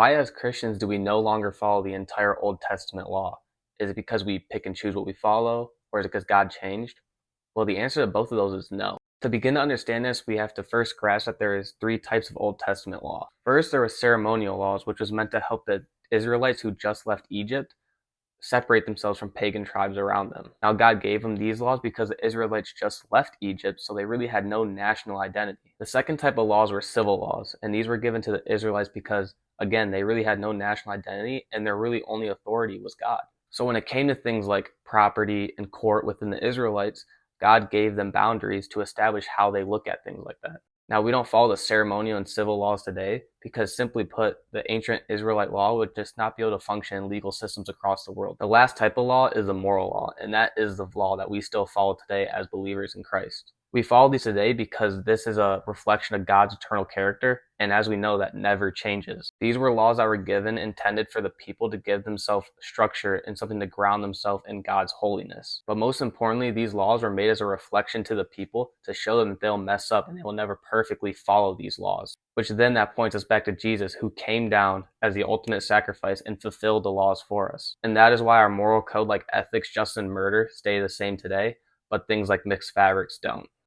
Why, as Christians, do we no longer follow the entire Old Testament law? Is it because we pick and choose what we follow, or is it because God changed? Well, the answer to both of those is no. To begin to understand this, we have to first grasp that there is three types of Old Testament law. First, there were ceremonial laws, which was meant to help the Israelites who just left Egypt separate themselves from pagan tribes around them. Now, God gave them these laws because the Israelites just left Egypt, so they really had no national identity. The second type of laws were civil laws, and these were given to the Israelites because, again, they really had no national identity, and their really only authority was God. So when it came to things like property and court within the Israelites, God gave them boundaries to establish how they look at things like that. Now, we don't follow the ceremonial and civil laws today because, simply put, the ancient Israelite law would just not be able to function in legal systems across the world. The last type of law is the moral law, and that is the law that we still follow today as believers in Christ. We follow these today because this is a reflection of God's eternal character, and as we know, that never changes. These were laws that were given intended for the people to give themselves structure and something to ground themselves in God's holiness. But most importantly, these laws were made as a reflection to the people to show them that they'll mess up and they will never perfectly follow these laws. Which then that points us back to Jesus, who came down as the ultimate sacrifice and fulfilled the laws for us. And that is why our moral code, like ethics, justice, and murder, stay the same today, but things like mixed fabrics don't.